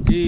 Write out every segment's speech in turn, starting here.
جی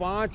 5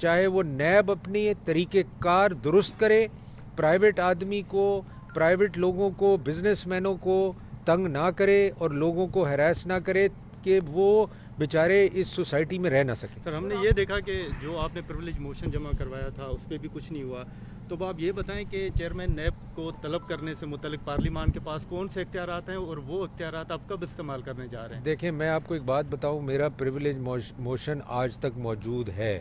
چاہے وہ نیب اپنی طریقہ کار درست کرے, پرائیویٹ آدمی کو, پرائیویٹ لوگوں کو, بزنس مینوں کو تنگ نہ کرے اور لوگوں کو ہراس نہ کرے کہ وہ بیچارے اس سوسائٹی میں رہ نہ سکیں. سر ہم نے یہ دیکھا کہ جو آپ نے پریویلیج موشن جمع کروایا تھا اس پہ بھی کچھ نہیں ہوا, تو اب آپ یہ بتائیں کہ چیئرمین نیب کو طلب کرنے سے متعلق پارلیمان کے پاس کون سے اختیارات ہیں اور وہ اختیارات آپ کب استعمال کرنے جا رہے ہیں؟ دیکھیں میں آپ کو ایک بات بتاؤں, میرا پریویلیج موشن آج تک موجود ہے,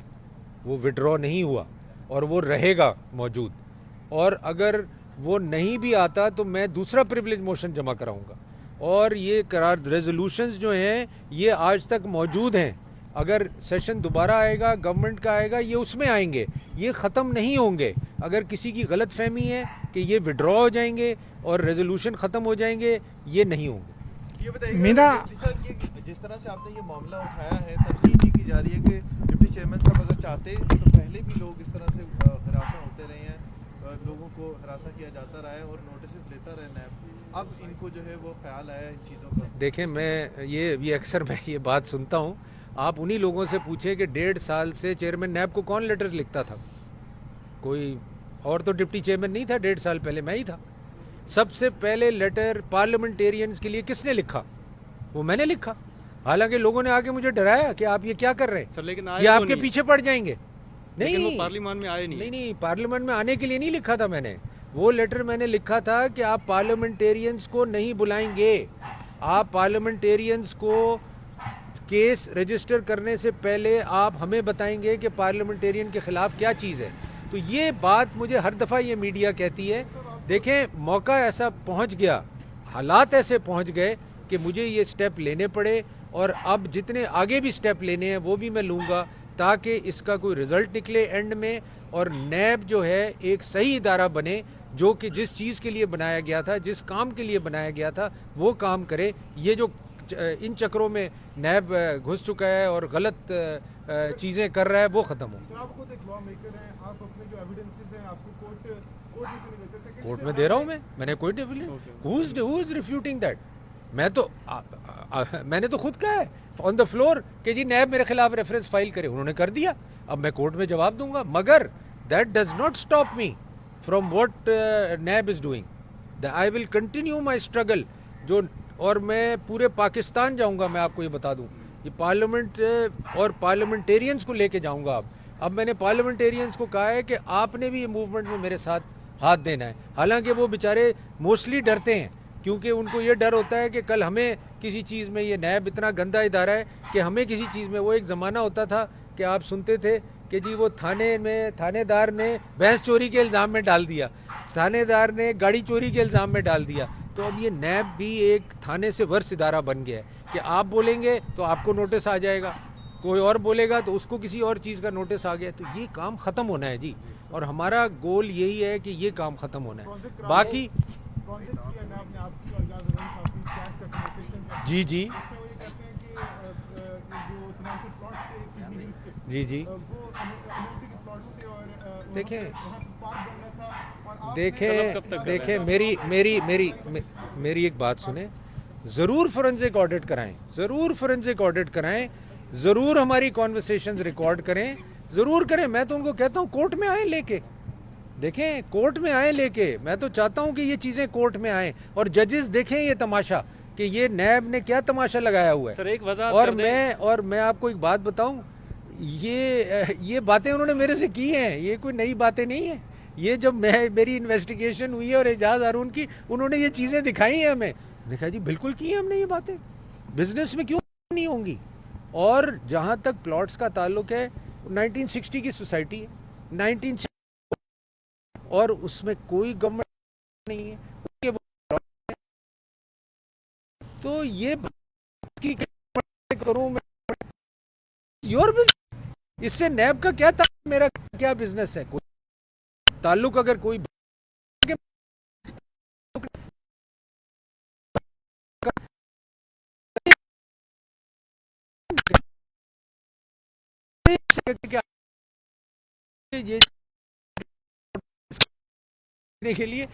وہ وڈرا نہیں ہوا اور وہ رہے گا موجود, اور اگر وہ نہیں بھی آتا تو میں دوسرا پریویلیج موشن جمع کراؤں گا. اور یہ قرار ریزولوشنز جو ہیں یہ آج تک موجود ہیں, اگر سیشن دوبارہ آئے گا, گورنمنٹ کا آئے گا, یہ اس میں آئیں گے, یہ ختم نہیں ہوں گے. اگر کسی کی غلط فہمی ہے کہ یہ وڈرا ہو جائیں گے اور ریزولوشن ختم ہو جائیں گے, یہ نہیں ہوں گے. یہ بتائیے مینا جس طرح سے آپ نے یہ معاملہ اٹھایا ہے, تنقید یہ کی جا رہی ہے کہ ڈپٹی چیئرمین صاحب اگر چاہتے تو پہلے بھی لوگ اس طرح سے ہراساں ہوتے رہے ہیں, لوگوں کو ہراساں کیا جاتا رہا ہے اور نوٹسز لیتا رہا نیب, اب ان کو جو ہے وہ خیال آیا ان چیزوں کا. دیکھیں میں یہ اکثر میں یہ بات سنتا ہوں, آپ انہی لوگوں سے پوچھیں کہ 1.5 سال سے چیئرمین نیب کو کون لیٹرز لکھتا تھا. کوئی اور تو ڈپٹی چیئرمین نہیں تھا 1.5 سال پہلے, میں ہی تھا. سب سے پہلے لیٹر پارلیمنٹیرینز کے لیے کس نے لکھا؟ وہ میں نے لکھا, حالانکہ لوگوں نے آ کے مجھے ڈرایا کہ آپ یہ کیا کر رہے سر لیکن ہیں, یہ آپ کے پیچھے پڑ جائیں گے. نہیں, وہ نہیں پارلیمان میں آئے نہیں, پارلیمنٹ میں آنے کے لیے نہیں لکھا تھا میں نے. وہ لیٹر میں نے لکھا تھا کہ آپ پارلیمنٹیرینز کو نہیں بلائیں گے, آپ پارلیمنٹیرینز کو کیس رجسٹر کرنے سے پہلے آپ ہمیں بتائیں گے کہ پارلیمنٹیرین کے خلاف کیا چیز ہے. تو یہ بات مجھے ہر دفعہ یہ میڈیا کہتی ہے. دیکھیں موقع ایسا پہنچ گیا, حالات ایسے پہنچ گئے کہ مجھے یہ سٹیپ لینے پڑے, اور اب جتنے آگے بھی سٹیپ لینے ہیں وہ بھی میں لوں گا تاکہ اس کا کوئی رزلٹ نکلے اینڈ میں, اور نیب جو ہے ایک صحیح ادارہ بنے جو کہ جس چیز کے لیے بنایا گیا تھا, جس کام کے لیے بنایا گیا تھا وہ کام کرے. یہ جو ان چکروں میں نیب گھس چکا ہے اور غلط چیزیں کر رہا ہے وہ ختم ہو. آپ خود ایک لا میکر ہیں, آپ اپنے جو ایویڈنسز ہیں آپ کو کورٹ میں دے رہا ہوں, میں نے کوئی who is refuting that. میں نے تو خود کہا ہے آن دا فلور کہ جی نیب میرے خلاف ریفرنس فائل کرے, انہوں نے کر دیا, اب میں کورٹ میں جواب دوں گا. مگر that does not stop me from what NAB is doing. I will continue my struggle, اور میں پورے پاکستان جاؤں گا. میں آپ کو یہ بتا دوں, یہ پارلیمنٹ اور پارلیمنٹیرینز کو لے کے جاؤں گا. اب میں نے پارلیمنٹیرینز کو کہا ہے کہ آپ نے بھی یہ موومنٹ میں میرے ساتھ ہاتھ دینا ہے. حالانکہ وہ بیچارے موسٹلی ڈرتے ہیں, کیونکہ ان کو یہ ڈر ہوتا ہے کہ کل ہمیں کسی چیز میں, یہ نیب اتنا گندا ادارہ ہے کہ ہمیں کسی چیز میں, وہ ایک زمانہ ہوتا تھا کہ آپ سنتے تھے کہ جی وہ تھانے دار نے بھینس چوری کے الزام میں ڈال دیا, تھانے دار نے گاڑی چوری کے الزام میں ڈال دیا. تو اب یہ نیب بھی ایک تھانے سے ورس ادارہ بن گیا ہے کہ آپ بولیں گے تو آپ کو نوٹس آ جائے گا, کوئی اور بولے گا تو اس کو کسی اور چیز کا نوٹس آ گیا. تو یہ کام ختم ہونا ہے جی, اور ہمارا گول یہی ہے کہ یہ کام ختم ہونا ہے. باقی جی جی جی جی دیکھیں میری ایک بات سنیں, ضرور فورنزک آڈٹ کرائیں, ضرور ہماری کانورسیشنز ریکارڈ کریں, ضرور کریں. میں تو ان کو کہتا ہوں کورٹ میں آئیں لے کے, دیکھیں کورٹ میں آئیں لے کے. میں تو چاہتا ہوں کہ یہ چیزیں کورٹ میں آئیں اور ججز دیکھیں یہ تماشا کہ یہ نیب نے کیا تماشا لگایا ہوا ہے. اور میں آپ کو ایک بات بتاؤں, یہ باتیں انہوں نے میرے سے کی ہیں, یہ کوئی نئی باتیں نہیں ہیں. یہ جب میری انویسٹیگیشن ہوئی ہے اور اعجاز ہارون کی, انہوں نے یہ چیزیں دکھائی ہیں ہمیں. دیکھا جی بالکل کی ہیں ہم نے یہ باتیں, بزنس میں کیوں نہیں ہوں گی. اور جہاں تک پلاٹس کا تعلق ہے, 1960 کی سوسائٹی ہے, 1960 اور اس میں کوئی گورنمنٹ نہیں ہے. تو یہ کروں میں یور بزنس, اس سے نیب کا کیا تعلق, میرا کیا بزنس ہے. کوئی تعلق اگر کوئی کے لیے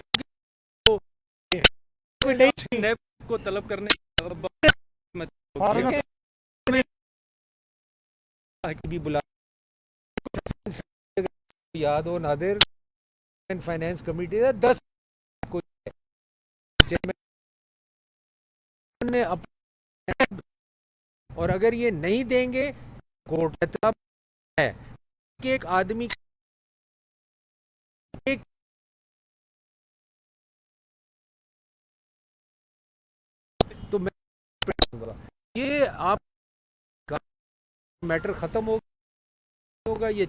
نیب کو طلب کرنے بھی بلا یاد ہو نادر فائنانس کمیٹی کا 10 کو چیئرمین نے اور اگر یہ نہیں دیں گے کورٹ ہے کہ ایک آدمی تو میں یہ آپ کا میٹر ختم ہوگا یہ